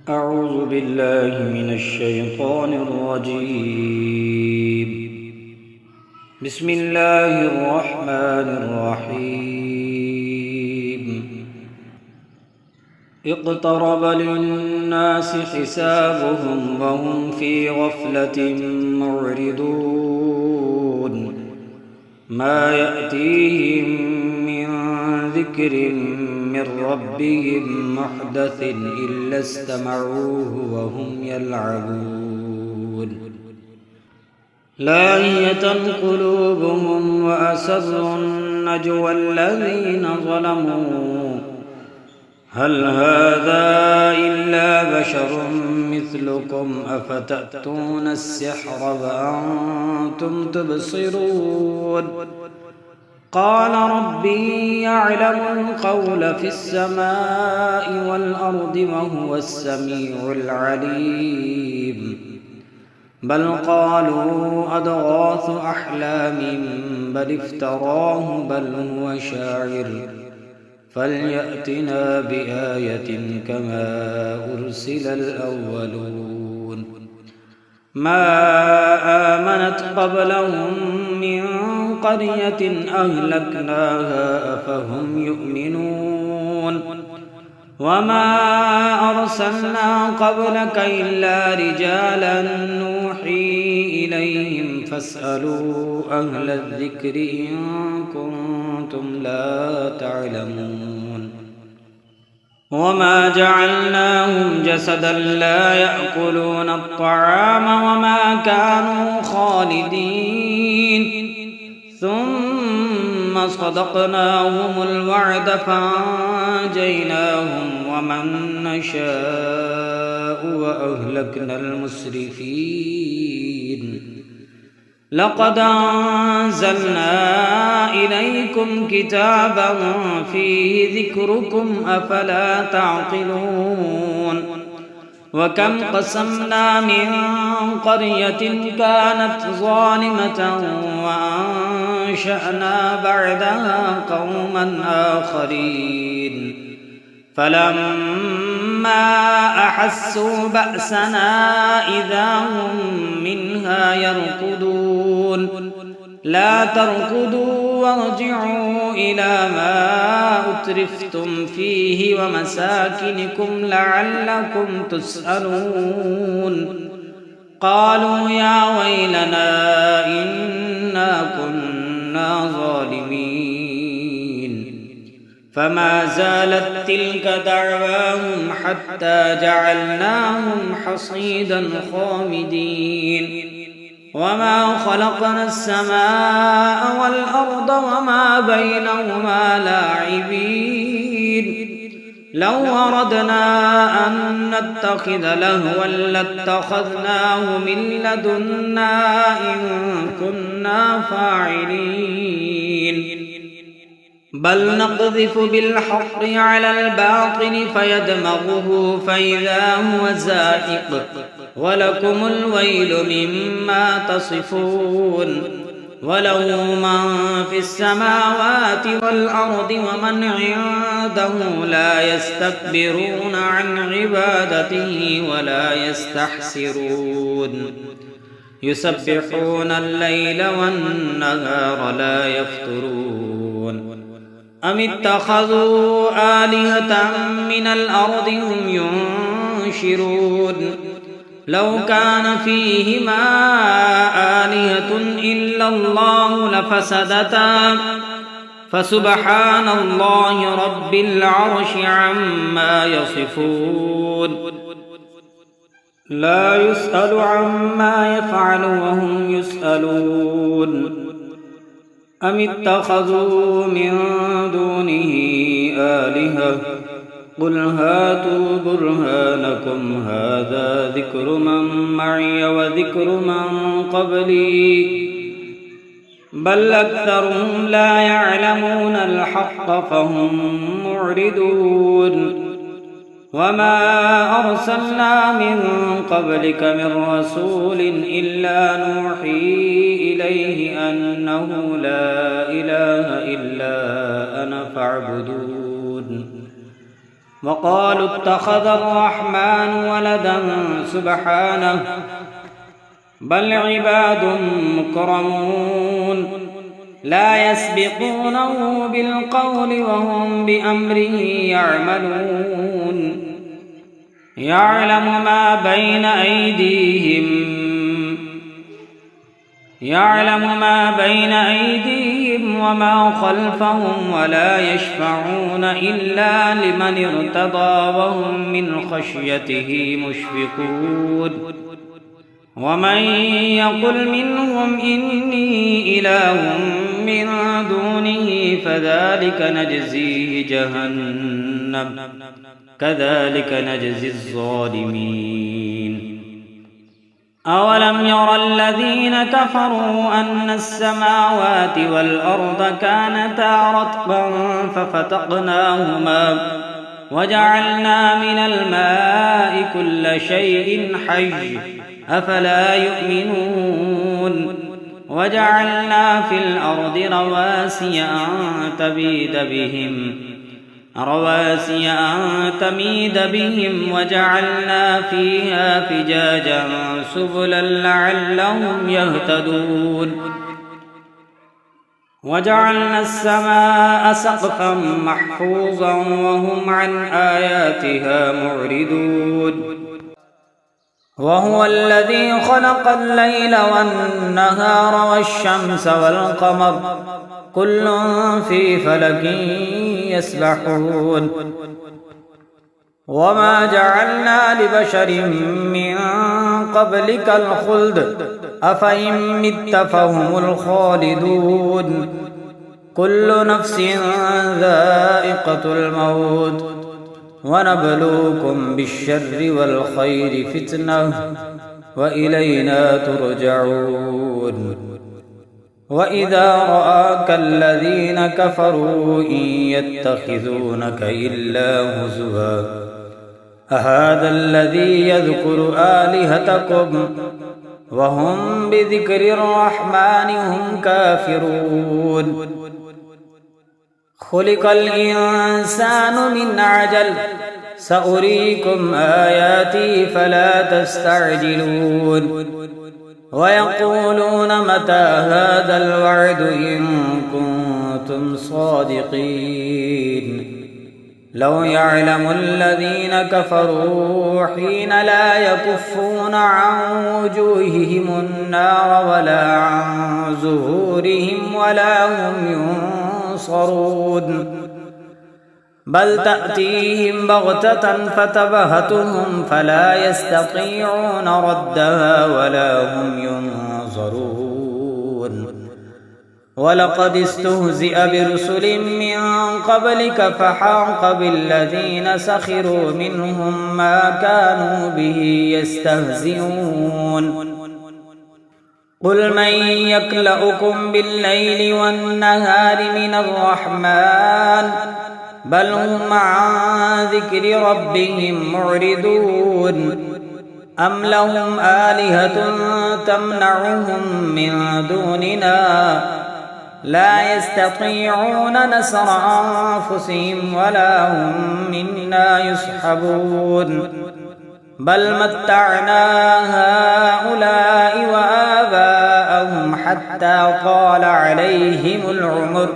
أعوذ بالله من الشيطان الرجيم. بسم الله الرحمن الرحيم. اقترب للناس حسابهم وهم في غفلة معرضون ما يأتيهم من ذكر من ربهم محدث إلا استمعوه وهم يلعبون لاهية قلوبهم وأسروا النجوى الذين ظلموا هل هذا إلا بشر مثلكم أفتأتون السحر وأنتم تبصرون قال ربي يعلم القول في السماء والأرض وهو السميع العليم بل قالوا أضغاث أحلام بل افتراه بل هو شاعر فليأتنا بآية كما أرسل الأولون ما آمنت قبلهم من قرية أهلكناها أفهم يؤمنون وما أرسلنا قبلك إلا رجالا نوحي إليهم فاسألوا أهل الذكر إن كنتم لا تعلمون وما جعلناهم جسدا لا يأكلون الطعام وما كانوا خالدين ثم صدقناهم الوعد فأنجيناهم ومن نشاء وأهلكنا المسرفين لقد أنزلنا إليكم كتابا فيه ذكركم أفلا تعقلون وكم قسمنا من قرية كانت ظالمة وأنشأنا بعدها قوما آخرين فلما أحسوا بأسنا إذا هم منها يركضون لا تركضوا وارجعوا إلى ما أترفتم فيه ومساكنكم لعلكم تسألون قالوا يا ويلنا إنا كنا ظالمين فما زالت تلك دعواهم حتى جعلناهم حصيدا خامدين وما خلقنا السماء والأرض وما بينهما لاعبين لو أردنا أن نتخذ لهوا لاتخذناه من لدنا إن كنا فاعلين بل نقذف بالحق على الباطل فيدمغه فإذا هو زاهق ولكم الويل مما تصفون وله من في السماوات والأرض ومن عنده لا يستكبرون عن عبادته ولا يستحسرون يسبحون الليل والنهار لا يفترون أم اتخذوا آلهة من الأرض هم ينشرون لو كان فيهما آلهة إلا الله لفسدتا فسبحان الله رب العرش عما يصفون لا يسأل عما يفعل وهم يسألون أم اتخذوا من دونه آلهة قل هاتوا برهانكم هذا ذكر من معي وذكر من قبلي بل أكثرهم لا يعلمون الحق فهم معرضون وما أرسلنا من قبلك من رسول إلا نوحي إليه أنه لا إله إلا أنا فاعبدون وقالوا اتخذ الرحمن ولدا سبحانه بل عباد مكرمون لا يسبقونه بالقول وهم بأمره يعملون يعلم ما بين أيديهم وما خلفهم ولا يشفعون إلا لمن ارتضى وهم من خشيته مشفقون ومن يقل منهم إني إله من دونه فذلك نجزيه جهنم كذلك نجزي الظالمين أولم ير الذين كفروا أن السماوات والأرض كانتا رتقا ففتقناهما وجعلنا من الماء كل شيء حي أفلا يؤمنون وجعلنا في الأرض رواسي أن تميد بهم وجعلنا فيها فجاجا سبلا لعلهم يهتدون وجعلنا السماء سقفا محفوظا وهم عن آياتها معرضون وهو الذي خلق الليل والنهار والشمس والقمر كل في فلك يسبحون وما جعلنا لبشر من قبلك الخلد أفإن مت فهم الخالدون كل نفس ذائقة الموت ونبلوكم بالشر والخير فتنة وإلينا ترجعون وإذا رآك الذين كفروا إن يتخذونك إلا هزوا أهذا الذي يذكر آلهتكم وهم بذكر الرحمن هم كافرون خلق الإنسان من عجل سأريكم آياتي فلا تستعجلون ويقولون متى هذا الوعد إن كنتم صادقين لو يعلم الذين كفروا حين لا يكفون عن وجوههم النار ولا عن ظهورهم ولا هم ينصرون بل تأتيهم بغتة فتبهتهم فلا يستطيعون ردها ولا هم ينظرون ولقد استهزئ برسل من قبلك فحاق بالذين سخروا منهم ما كانوا به يستهزئون قل من يكلؤكم بالليل والنهار من الرحمن بل هم عن ذكر ربهم معرضون أم لهم آلهة تمنعهم من دوننا لا يستطيعون نصر أنفسهم ولا هم منا يصحبون بل متعنا هؤلاء وآباءهم حتى طال عليهم العمر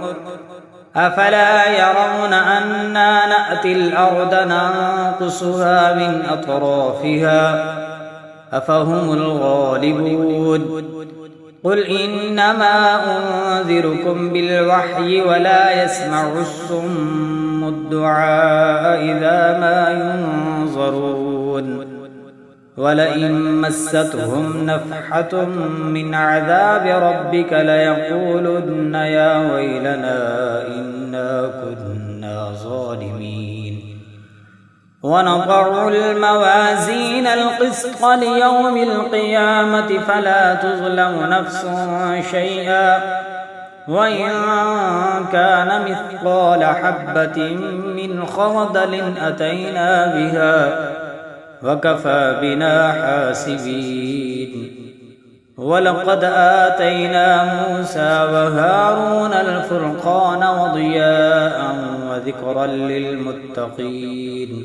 أفلا يرون أنا نأتي الأرض ننقصها من أطرافها أفهم الغالبون قل إنما أنذركم بالوحي ولا يسمع الصم الدعاء إذا ما ينظرون ولئن مستهم نفحة من عذاب ربك ليقولن يا ويلنا إنا كنا ظالمين ونضع الموازين القسط ليوم القيامة فلا تظلم نفس شيئا وإن كان مثقال حبة من خردل أتينا بها وكفى بنا حاسبين ولقد آتينا موسى وهارون الفرقان وضياء وذكرا للمتقين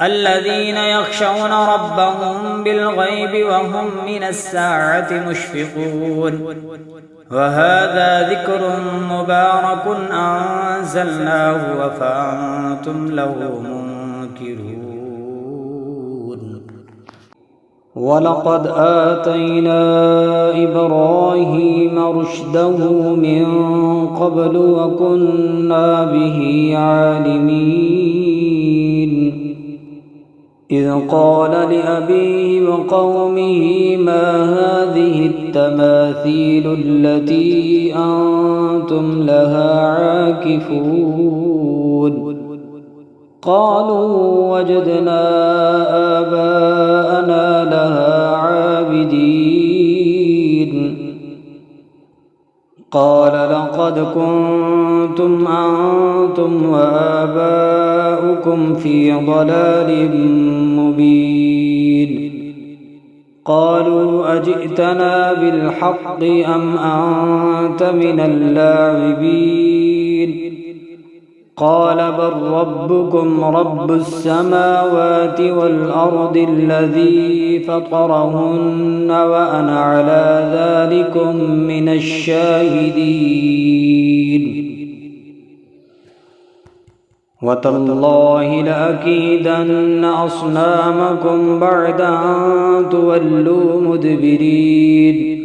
الذين يخشون ربهم بالغيب وهم من الساعة مشفقون وهذا ذكر مبارك أنزلناه أفأنتم له منكرون ولقد آتينا إبراهيم رشده من قبل وكنا به عالمين إذ قال لأبيه وقومه ما هذه التماثيل التي أنتم لها عاكفون قالوا وجدنا آباءنا لها عابدين قال لقد كنتم أنتم وآباؤكم في ضلال مبين قالوا أجئتنا بالحق أم أنت من اللاعبين قال بل ربكم رب السماوات والأرض الذي فطرهن وأنا على ذلكم من الشاهدين وتالله لأكيدن أصنامكم بعد أن تولوا مدبرين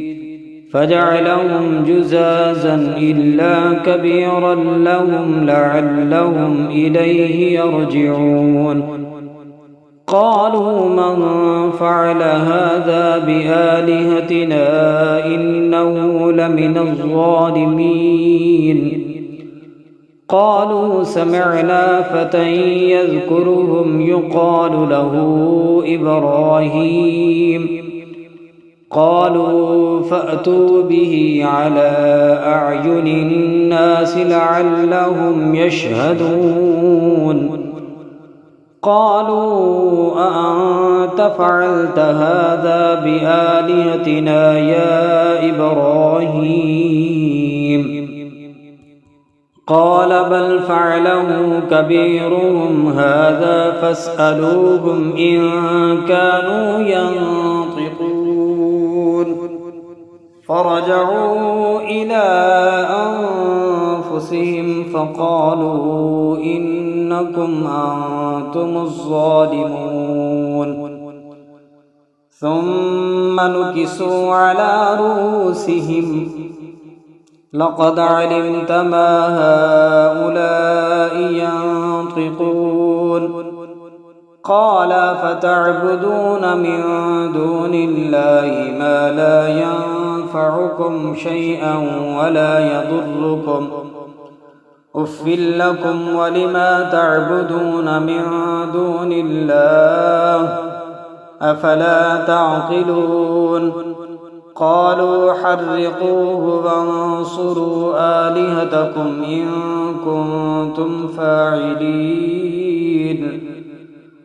فجعلهم جزازا إلا كبيرا لهم لعلهم إليه يرجعون قالوا من فعل هذا بآلهتنا إنه لمن الظالمين قالوا سمعنا فتى يذكرهم يقال له إبراهيم قالوا فأتوا به على أعين الناس لعلهم يشهدون قالوا أأنت فعلت هذا بآلهتنا يا إبراهيم قال بل فعله كبيرهم هذا فاسألوهم إن كانوا ينطقون فرجعوا إلى أنفسهم فقالوا إنكم أنتم الظالمون ثم نكسوا على رؤوسهم لقد علمت ما هؤلاء ينطقون قال فتعبدون من دون الله ما لا ينفعكم شيئا ولا يضركم أف لكم ولما تعبدون من دون الله أفلا تعقلون قالوا حرقوه وانصروا آلهتكم إن كنتم فاعلين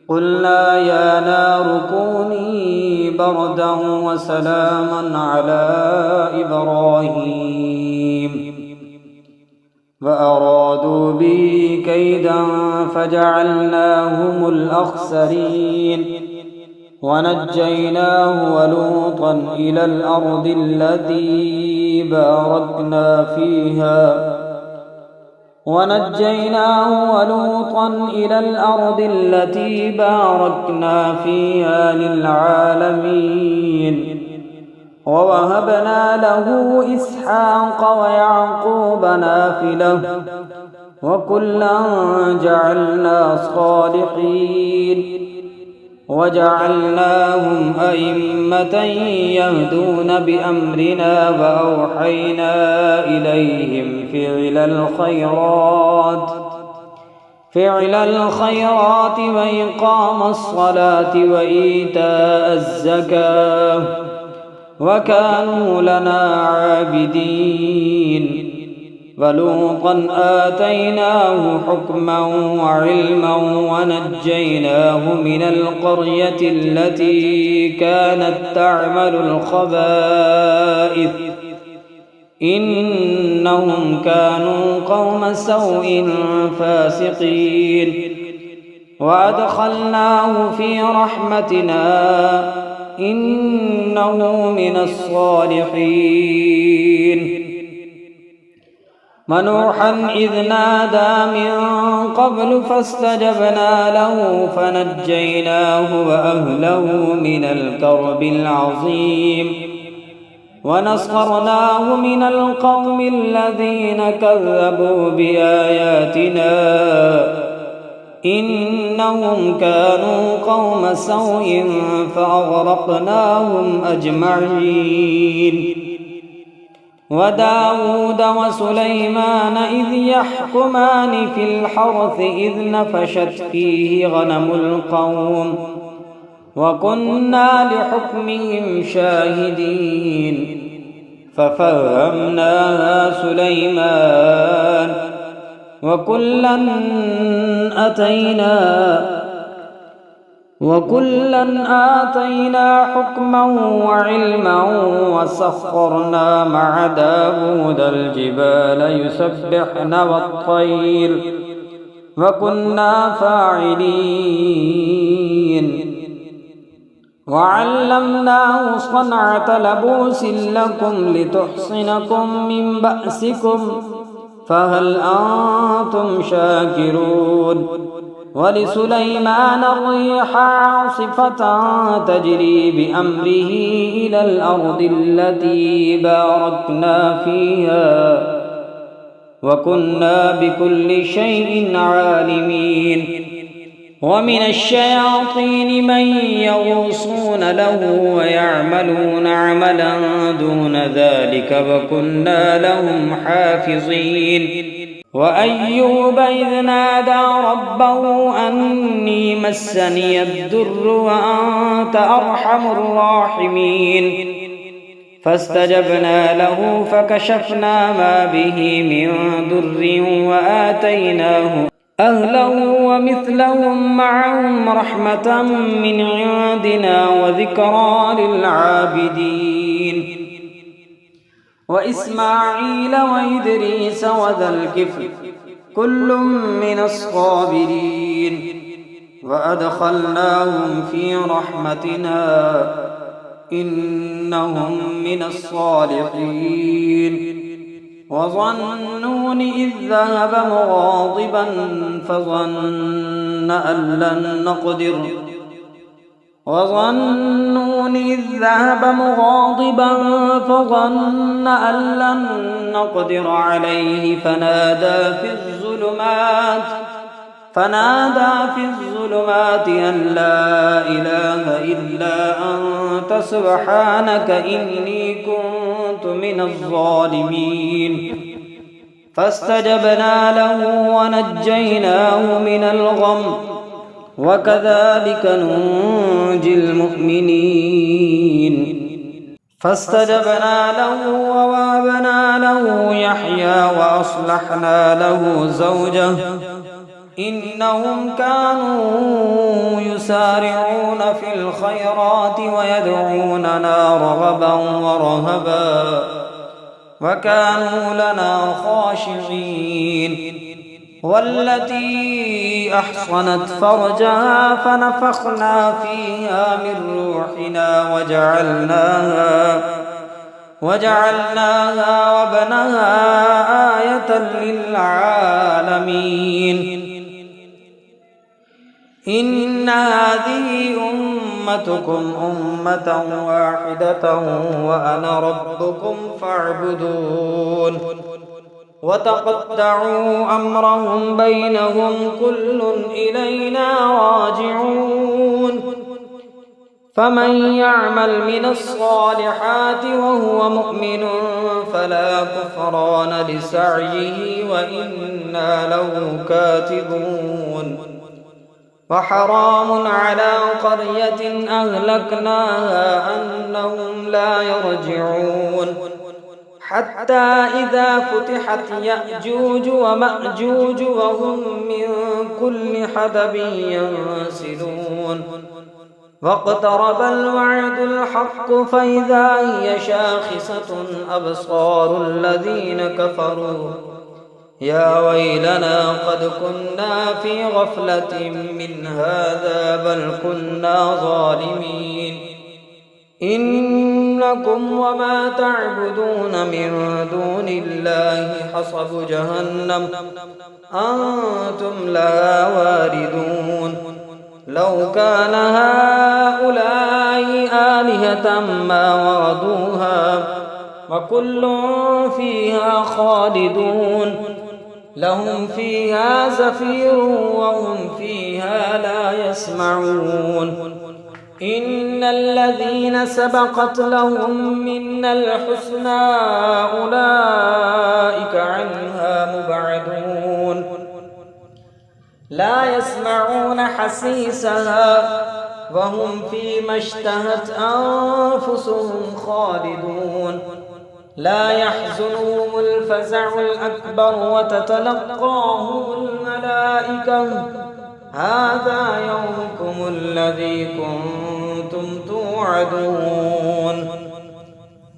قلنا يا نار كوني بردا وسلاما على إبراهيم وأرادوا به كيدا فجعلناهم الأخسرين ونجيناه ولوطا إلى الأرض التي باركنا فيها للعالمين ووهبنا له إسحاق ويعقوب نافلة وكلا جعلنا صالحين وجعلناهم أئمة يهدون بأمرنا وأوحينا إليهم فعل الخيرات وإقام الصلاة وإيتاء الزكاة وكانوا لنا عابدين ولوطا آتيناه حكما وعلما ونجيناه من القرية التي كانت تعمل الخبائث إنهم كانوا قوم سوء فاسقين وأدخلناه في رحمتنا إنه من الصالحين ونوحا إذ نادى من قبل فاستجبنا له فنجيناه وأهله من الكرب العظيم ونصرناه من القوم الذين كذبوا بآياتنا إنهم كانوا قوم سوء فأغرقناهم أجمعين وداود وسليمان إذ يحكمان في الحرث إذ نفشت فيه غنم القوم وكنا لحكمهم شاهدين ففهمناها سليمان وكلا آتينا حكما وعلما وسخرنا مع داود الجبال يسبحن والطير وكنا فاعلين وعلمناه صنعة لبوس لكم لتحصنكم من بأسكم فهل أنتم شاكرون ولسليمان الريح عاصفة تجري بأمره إلى الأرض التي باركنا فيها وكنا بكل شيء عالمين ومن الشياطين من يغوصون له ويعملون عملا دون ذلك وكنا لهم حافظين وأيوب إذ نادى ربه أني مسني الضر وأنت أرحم الراحمين فاستجبنا له فكشفنا ما به من ضر وآتيناه أهله ومثلهم معهم رحمة من عندنا وذكرى للعابدين وإسماعيل وإدريس وذا الكفل كل من الصابرين وأدخلناهم في رحمتنا إنهم من الصالحين وظنون إذ ذهب مغاضبا فظن أن لن نقدر عليه فنادى في الظلمات أن لا إله إلا أنت سبحانك إني كنت من الظالمين فاستجبنا له ونجيناه من الغم وكذلك ننجي المؤمنين فاستجبنا له ووهبنا له يحيى وأصلحنا له زوجه إنهم كانوا يسارعون في الخيرات ويدعوننا رغبا ورهبا وكانوا لنا خاشعين والتي أحصنت فرجها فنفخنا فيها من روحنا وجعلناها وابنها آية للعالمين إن هذه أمتكم أمة واحدة وأنا ربكم فاعبدون وتقطعوا أمرهم بينهم كل إلينا راجعون فمن يعمل من الصالحات وهو مؤمن فلا كفران لسعيه وإنا له كاتبون وحرام على قرية أهلكناها أنهم لا يرجعون حتى إذا فتحت يأجوج ومأجوج وهم من كل حدب ينسلون واقترب الوعد الحق فإذا هي شاخصة أبصار الذين كفروا يا ويلنا قد كنا في غفلة من هذا بل كنا ظالمين إنكم وما تعبدون من دون الله حصب جهنم أنتم لها واردون لو كان هؤلاء آلهة ما وردوها وكل فيها خالدون لهم فيها زفير وهم فيها لا يسمعون إن الذين سبقت لهم منا الحسنى أولئك عنها مبعدون لا يسمعون حسيسها وهم فيما اشتهت أنفسهم خالدون لا يحزنهم الفزع الأكبر وتتلقاهم الملائكة هذا يومكم الذي كنتم توعدون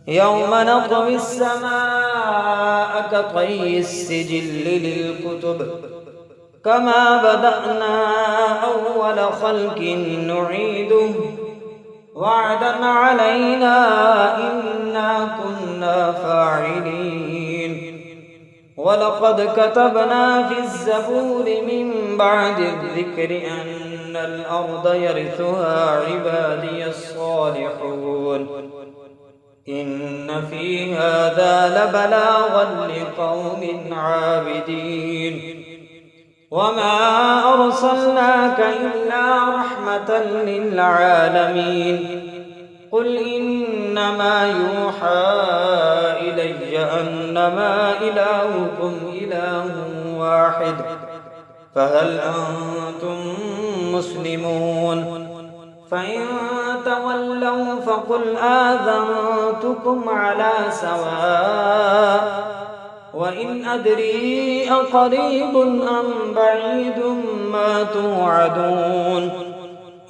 يوم نطوي السماء كطي السجل للكتب كما بدأنا أول خلق نعيده وعدا علينا إنا كنا فاعلين ولقد كتبنا في الزبور من بعد الذكر أن الأرض يرثها عبادي الصالحون إن في هذا لبلاغا لقوم عابدين وما أرسلناك إلا رحمة للعالمين قل إنما يوحى إلي أنما إلهكم إله واحد فهل أنتم مسلمون فإن تولوا فقل آذنتكم على سواء وإن أدري أقريب أم بعيد ما توعدون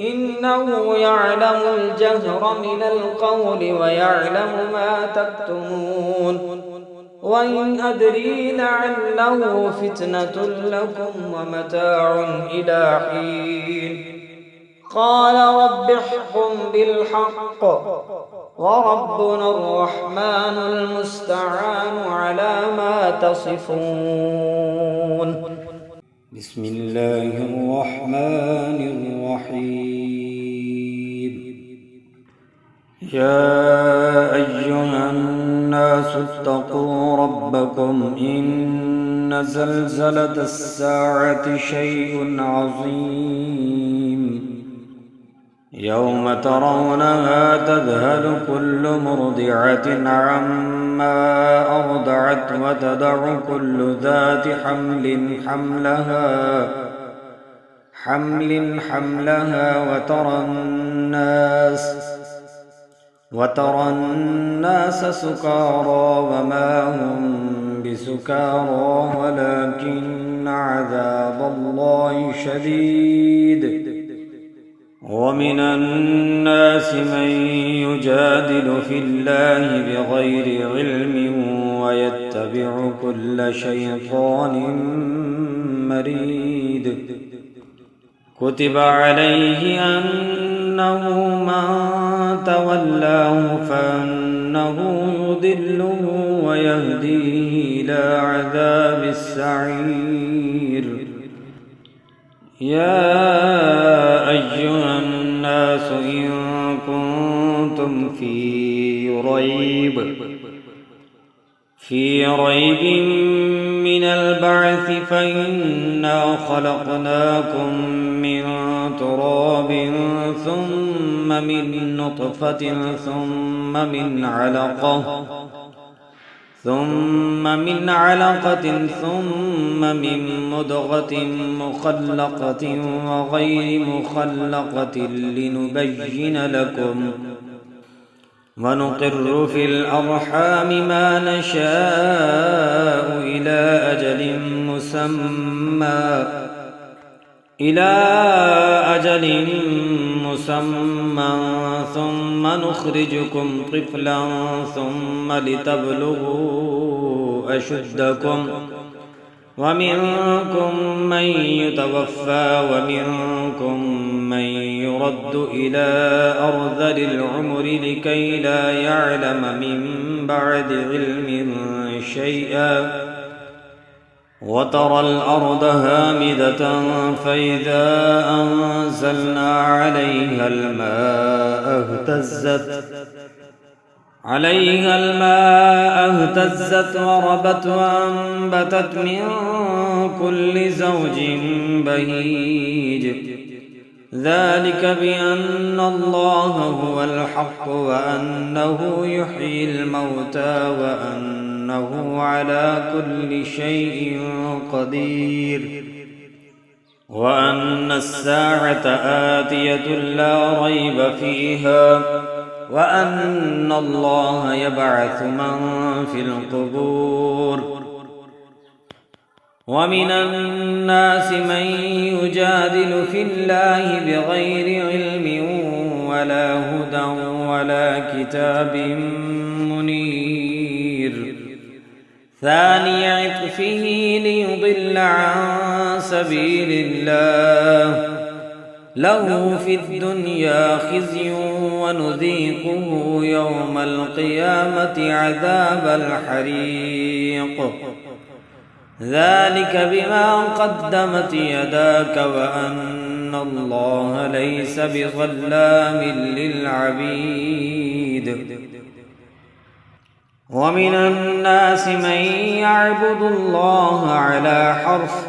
إنه يعلم الجهر من القول ويعلم ما تكتمون وإن أدري لعله فتنة لكم ومتاع إلى حين قال رب احكم بالحق وربنا الرحمن المستعان على ما تصفون بسم الله الرحمن الرحيم يا أيها الناس اتقوا ربكم إن زلزلة الساعة شيء عظيم يوم ترونها تذهل كل مرضعة عما أرضعت وتضع كل ذات حمل حملها وترى الناس سكارى وما هم بسكارى ولكن عذاب الله شديد ومن الناس من يجادل في الله بغير علم ويتبع كل شيطان مريد كتب عليه أنه من تولاه فأنه يضله ويهديه إلى عذاب السعير يا أيها الناس إن كنتم في ريب من البعث فإنا خلقناكم من تراب ثم من نطفة ثم من علقة ثم من مضغة مخلقة وغير مخلقة لنبين لكم ونقر في الأرحام ما نشاء إلى أجل مسمى ثم نخرجكم طفلا ثم لتبلغوا أشدكم ومنكم من يتوفى ومنكم من يرد إلى أرذل العمر لكي لا يعلم من بعد علم شيئا وترى الأرض هامدة فإذا أنزلنا عليها الماء اهتزت وربت وأنبتت من كل زوج بهيج ذلك بأن الله هو الحق وأنه يحيي الموتى وأنه على كل شيء قدير وأن الساعة آتية لا ريب فيها وأن الله يبعث من في القبور ومن الناس من يجادل في الله بغير علم ولا هدى ولا كتاب منير ثاني عطفه ليضل عن سبيل الله له في الدنيا خزي ونذيقه يوم القيامة عذاب الحريق ذلك بما قدمت يداك وأن الله ليس بظلام للعبيد ومن الناس من يعبد الله على حرف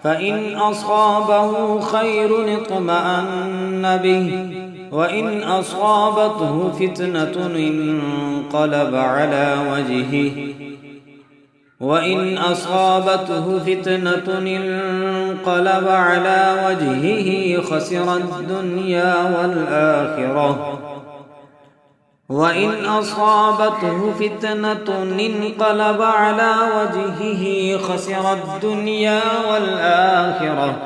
فإن أصابه خير اطمأن به وإن أصابته فتنة انقلب على وجهه خسر الدنيا والآخرة وإن أصابته فتنة انقلب على وجهه خسر الدنيا والآخرة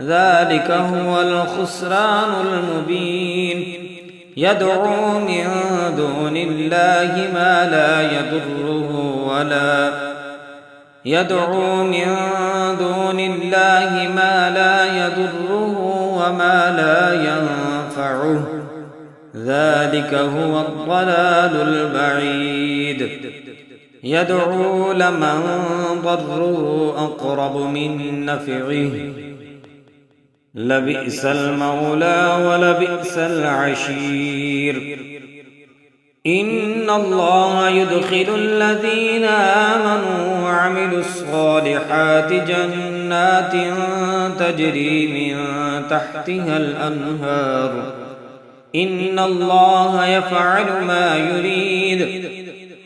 ذلك هو الخسران المبين يدعو من دون الله ما لا يضره وما لا ينفعه ذلك هو الضلال البعيد يدعو لمن ضره أقرب من نفعه لبئس المولى ولبئس العشير إن الله يدخل الذين آمنوا وعملوا الصالحات جنات تجري من تحتها الأنهار إن الله يفعل ما يريد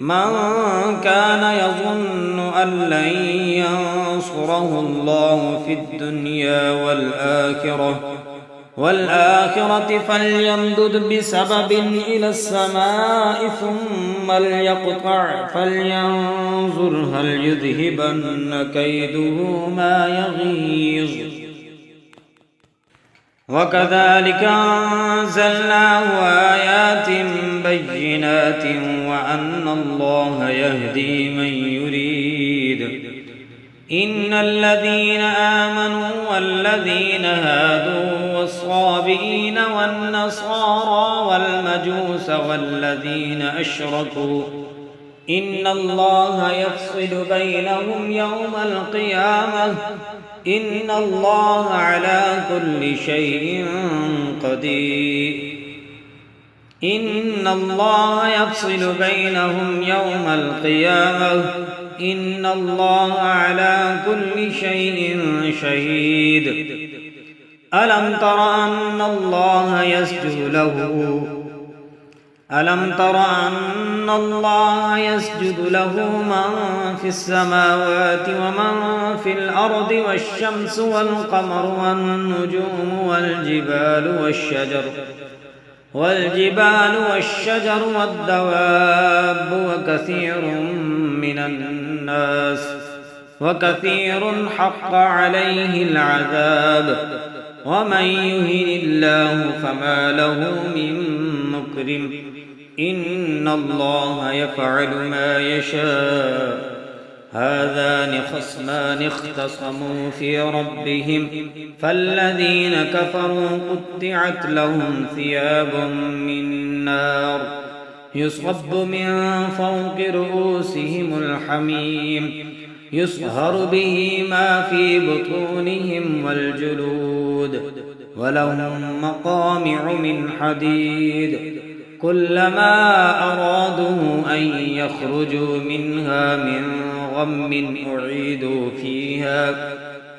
من كان يظن أن لن ينصره الله في الدنيا والآخرة فليمدد بسبب إلى السماء ثم ليقطع فلينظر هل يذهبن كيده ما يغيظ وكذلك أنزلناه آيات بينات وأن الله يهدي من يريد إن الذين آمنوا والذين هادوا والصابئين والنصارى والمجوس والذين أشركوا إن الله يفصل بينهم يوم القيامة إن الله على كل شيء قدير إن الله يفصل بينهم يوم القيامة إن الله على كل شيء شهيد ألم تر أن الله يسجد له من في السماوات ومن في الأرض والشمس والقمر والنجوم والجبال والشجر والدواب وكثير حق عليه العذاب ومن يهن الله فما له من مكرم إن الله يفعل ما يشاء هذان خصمان اختصموا في ربهم فالذين كفروا قطعت لهم ثياب من نار يصب من فوق رؤوسهم الحميم يصهر به ما في بطونهم والجلود ولهم مقامع من حديد كلما أرادوا أن يخرجوا منها من غم أعيدوا فيها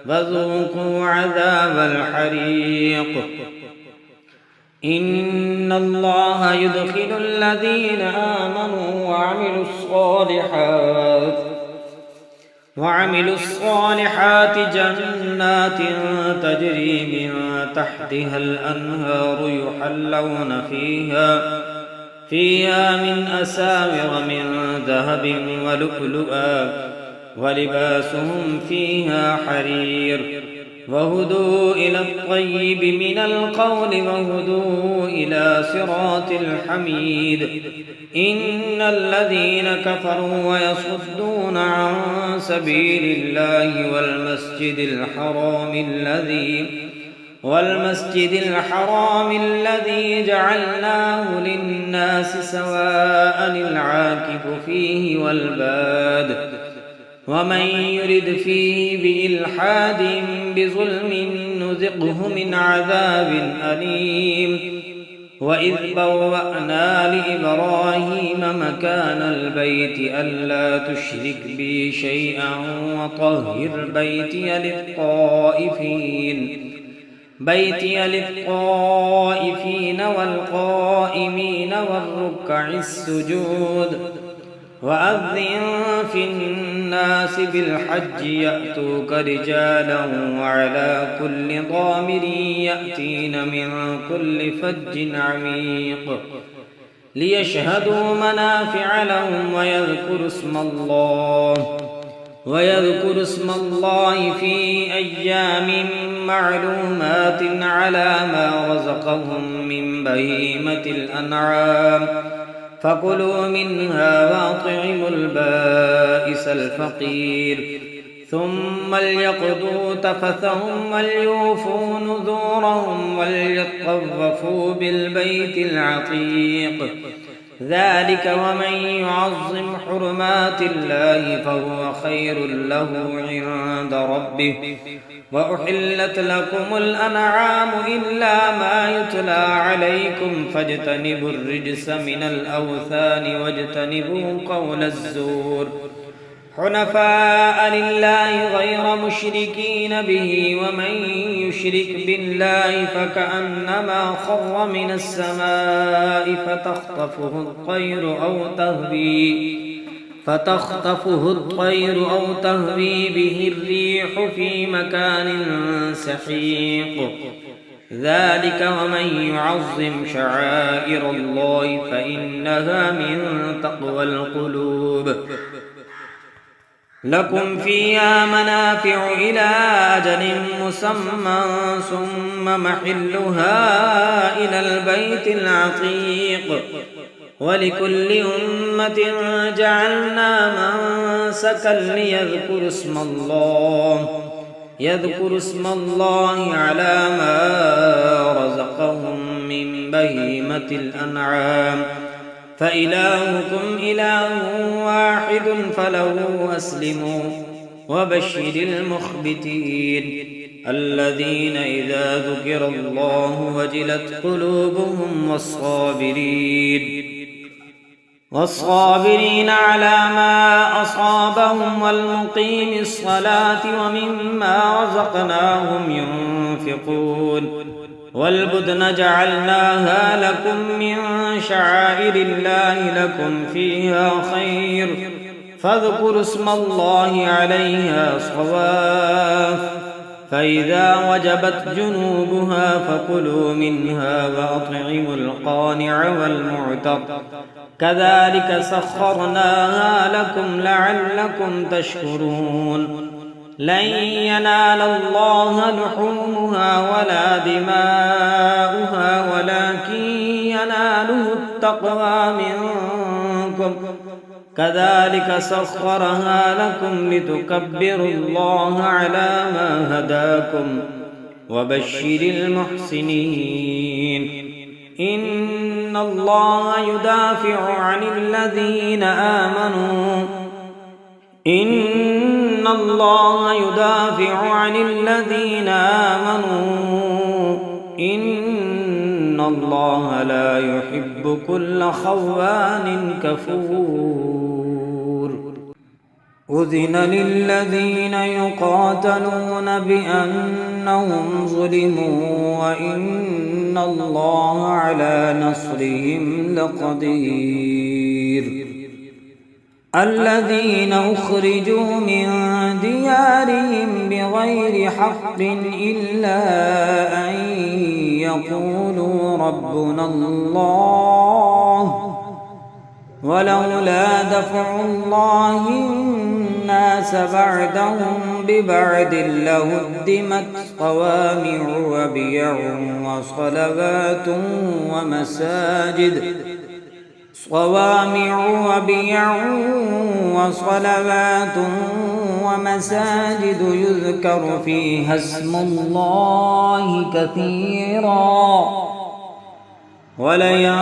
فذوقوا عذاب الحريق إن الله يدخل الذين آمنوا وعملوا الصالحات جنات تجري من تحتها الأنهار يحلون فيها من أساور من ذهب ولؤلؤا ولباسهم فيها حرير وهدوا إلى الطيب من القول وهدوا إلى صراط الحميد إن الذين كفروا ويصدون عن سبيل الله والمسجد الحرام الذي جعلناه للناس سواء العاكف فيه والباد ومن يرد فيه بإلحاد بظلم نذقه من عذاب أليم وإذ بوأنا لإبراهيم مكان البيت ألا تشرك بي شيئا وطهر بيتي للطائفين والقائمين والركع السجود وأذن في الناس بالحج يأتوك رجالا وعلى كل ضامر يأتين من كل فج عميق ليشهدوا منافع لهم ويذكر اسم الله في أيام معلومات على ما رزقهم من بهيمة الأنعام فكلوا منها وأطعموا البائس الفقير ثم ليقضوا تفثهم وليوفوا نذورهم وليطوفوا بالبيت العتيق ذلك ومن يعظم حرمات الله فهو خير له عند ربه وأحلت لكم الأنعام إلا ما يتلى عليكم فاجتنبوا الرجس من الأوثان واجتنبوا قول الزور حنفاء لله غير مشركين به ومن يشرك بالله فكأنما خر من السماء فتخطفه الطير أو تهوي به الريح في مكان سحيق ذلك ومن يعظم شعائر الله فإنها من تقوى القلوب لكم فيها منافع إلى أجل مسمى ثم محلها إلى البيت العتيق ولكل أمة جعلنا منسكا يذكر اسم الله على ما رزقهم من بهيمة الأنعام فإلهكم إله واحد فله أسلموا وبشر المخبتين الذين إذا ذكر الله وجلت قلوبهم والصابرين على ما أصابهم والمقيم الصلاة ومما رزقناهم ينفقون والبدن جعلناها لكم من شعائر الله لكم فيها خير فاذكروا اسم الله عليها صواف فإذا وجبت جنوبها فكلوا منها وأطعموا القانع والمعتر كذلك سخرناها لكم لعلكم تشكرون لن ينال الله لحومها ولا دماؤها ولكن يناله التقوى منكم كذلك سخرها لكم لتكبروا الله على ما هداكم وبشر المحسنين إن الله يدافع عن الذين آمنوا إن الله لا يحب كل خوان كفور أذن للذين يقاتلون بأنهم ظلموا وإن الله على نصرهم لقدير الذين أخرجوا من ديارهم بغير حق إلا أن يقولوا ربنا الله ولولا دفع الله الناس بعدهم ببعد لهدمت صوامع وبيع وصلوات ومساجد يذكر فيها اسم الله كثيرا ولينصرن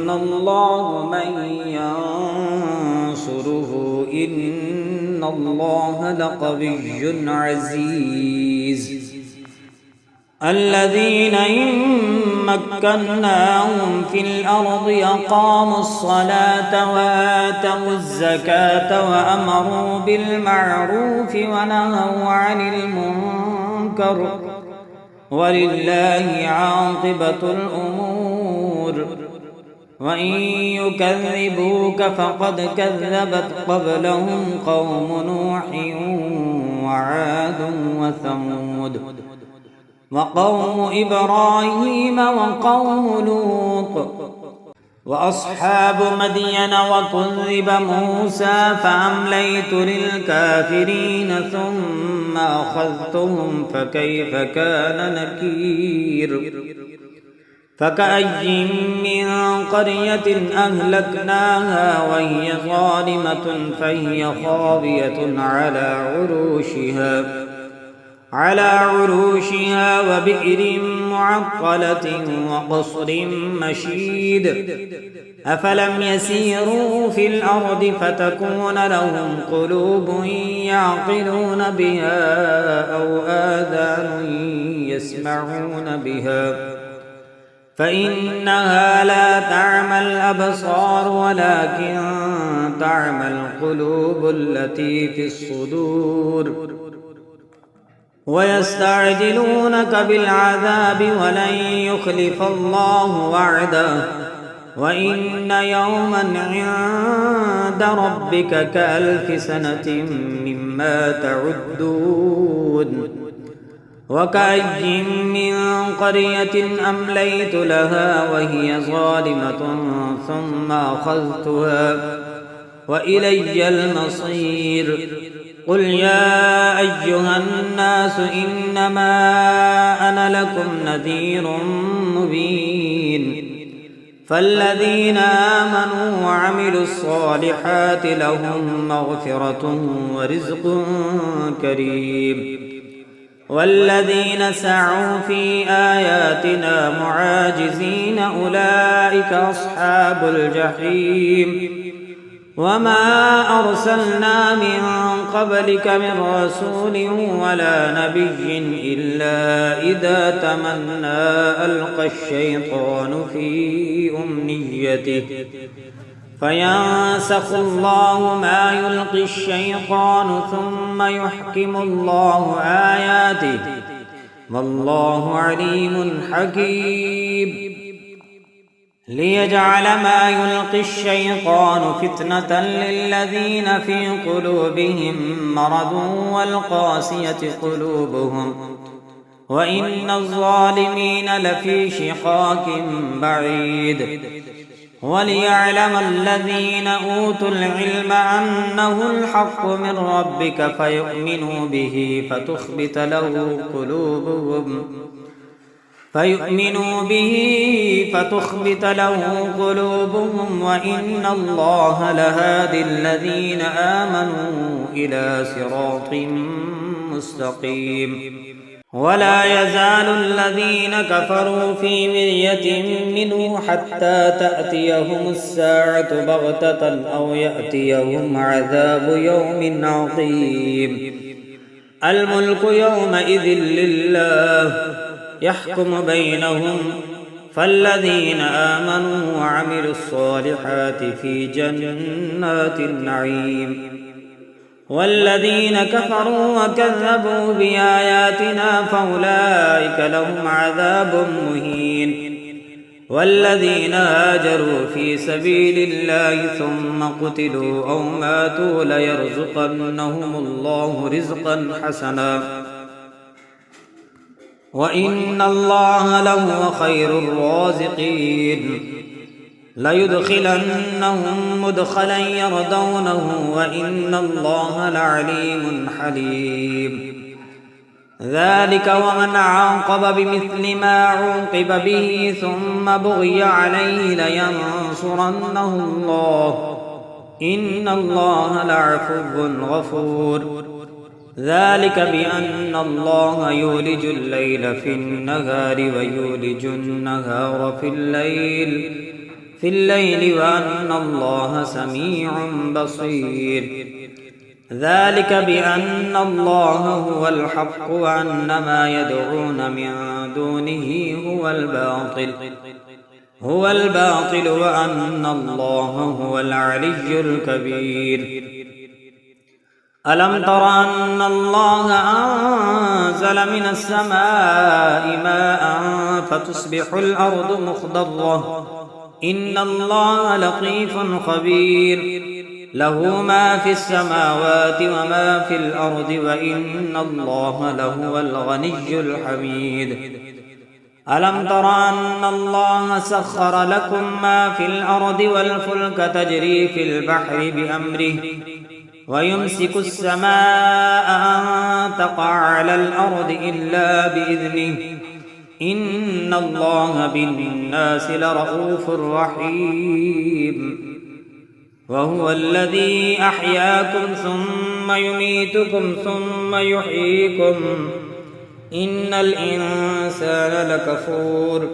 الله من ينصره إن الله لقوي عزيز الذين إن مكناهم في الأرض أقاموا الصلاة وآتوا الزكاة وأمروا بالمعروف ونهوا عن المنكر ولله عاقبة الأمور وإن يكذبوك فقد كذبت قبلهم قوم نوح وعاد وثمود وقوم إبراهيم وقوم لوط وأصحاب مدين وكذب موسى فأمليت للكافرين ثم أخذتهم فكيف كان نكير فكأي من قرية أهلكناها وهي ظالمة فهي خاوية على عروشها وبئر معطلة وقصر مشيد أفلم يسيروا في الأرض فتكون لهم قلوب يعقلون بها أو آذان يسمعون بها فإنها لا تعمى الأبصار ولكن تعمى القلوب التي في الصدور ويستعجلونك بالعذاب ولن يخلف الله وعده وإن يوما عند ربك كألف سنة مما تعدون وكأي من قرية أمليت لها وهي ظالمة ثم أخذتها وإلي المصير قل يا أيها الناس إنما أنا لكم نذير مبين فالذين آمنوا وعملوا الصالحات لهم مغفرة ورزق كريم والذين سعوا في آياتنا معاجزين أولئك أصحاب الجحيم وما أرسلنا من قبلك من رسول ولا نبي إلا إذا تمنى ألقى الشيطان في أمنيته فينسخ الله ما يلقي الشيطان ثم يحكم الله آياته والله عليم حكيم ليجعل ما يلقي الشيطان فتنة للذين في قلوبهم مرض والقاسية قلوبهم وإن الظالمين لفي شقاق بعيد وليعلم الذين أوتوا العلم أنه الحق من ربك فيؤمنوا به فتخبت له قلوبهم فيؤمنوا به فتخبت له قلوبهم وإن الله لهادي الذين آمنوا إلى صراط مستقيم ولا يزال الذين كفروا في مرية منه حتى تأتيهم الساعة بغتة أو يأتيهم عذاب يوم عظيم الملك يومئذ لله يحكم بينهم فالذين آمنوا وعملوا الصالحات في جنات النعيم والذين كفروا وكذبوا بآياتنا فأولئك لهم عذاب مهين والذين هاجروا في سبيل الله ثم قتلوا أو ماتوا ليرزقنهم الله رزقا حسنا وإن الله لهو خير الرازقين ليدخلنهم مدخلا يرضونه وإن الله لعليم حليم ذلك ومن عاقب بمثل ما عوقب به ثم بغي عليه لينصرنه الله إن الله لعفو غفور ذلك بأن الله يولج الليل في النهار ويولج النهار في الليل وأن الله سميع بصير ذلك بأن الله هو الحق وأن ما يدعون من دونه هو الباطل وأن الله هو العلي الكبير ألم تر أن الله أنزل من السماء ماء فتصبح الأرض مخضرة إن الله لطيف خبير له ما في السماوات وما في الأرض وإن الله لهو الغني الحميد ألم تر أن الله سخر لكم ما في الأرض والفلك تجري في البحر بأمره ويمسك السماء أن تقع على الأرض إلا بإذنه إن الله بالناس لرءوف رحيم وهو الذي أحياكم ثم يميتكم ثم يحييكم إن الإنسان لكفور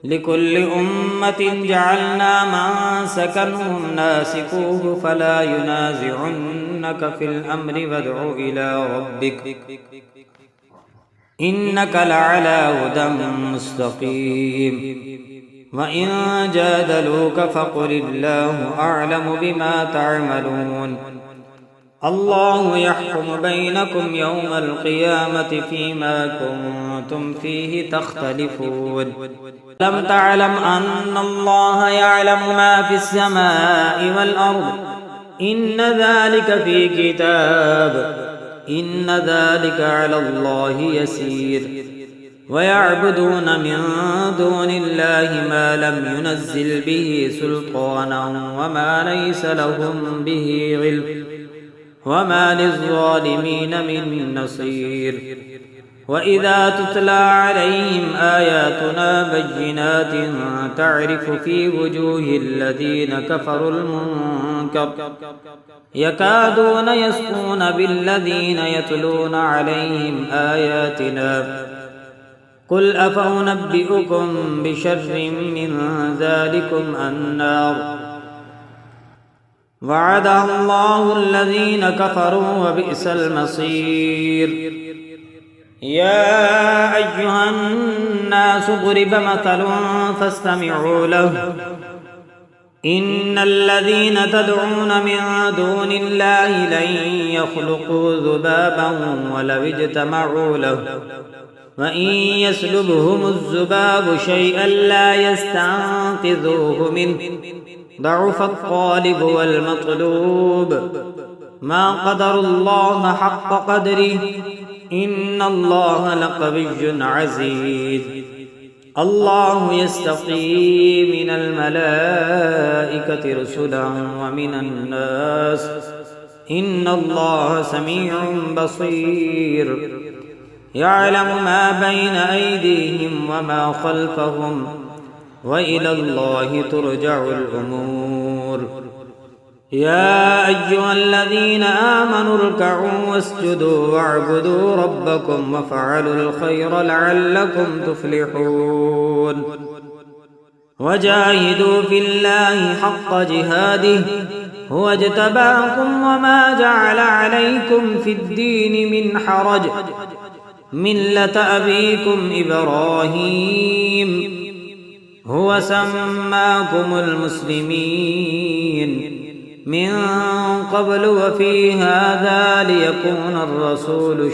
لكل أمة جعلنا منسكنهم ناسكوه فلا ينازعنك في الأمر وادع إلى ربك إنك لعلى هدى مستقيم وإن جادلوك فقل الله أعلم بما تعملون الله يحكم بينكم يوم القيامة فيما كنتم فيه تختلفون لم تعلم أن الله يعلم ما في السماء والأرض إن ذلك في كتاب إن ذلك على الله يسير ويعبدون من دون الله ما لم ينزل به سلطانا وما ليس لهم به علم وما للظالمين من نصير وإذا تتلى عليهم آياتنا بينات تعرف في وجوه الذين كفروا المنكر يكادون يسطون بالذين يتلون عليهم آياتنا قل أفأنبئكم بشر من ذلكم النار وعدها الله الذين كفروا وبئس المصير يا أيها الناس ضرب مثل فاستمعوا له إن الذين تدعون من دون الله لن يخلقوا ذبابا ولو اجتمعوا له وإن يسلبهم الذباب شيئا لا يستنقذوه منه ضعف الطالب والمطلوب ما قدر الله حق قدره إن الله لقوي عزيز الله يستقي من الملائكة رسلا ومن الناس إن الله سميع بصير يعلم ما بين أيديهم وما خلفهم وإلى الله ترجع الأمور. يا أيها الذين آمنوا اركعوا واسجدوا واعبدوا ربكم وافعلوا الخير لعلكم تفلحون. وجاهدوا في الله حق جهاده هو اجتباكم وما جعل عليكم في الدين من حرج ملة أبيكم إبراهيم هو سماكم المسلمين من قبل وفي هذا ليكون الرسول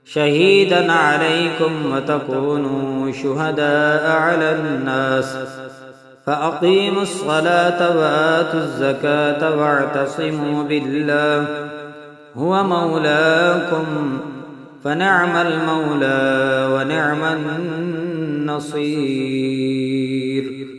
شهيدا عليكم وتكونوا شهداء على الناس فأقيموا الصلاة وآتوا الزكاة واعتصموا بالله هو مولاكم فنعم المولى ونعم النصير.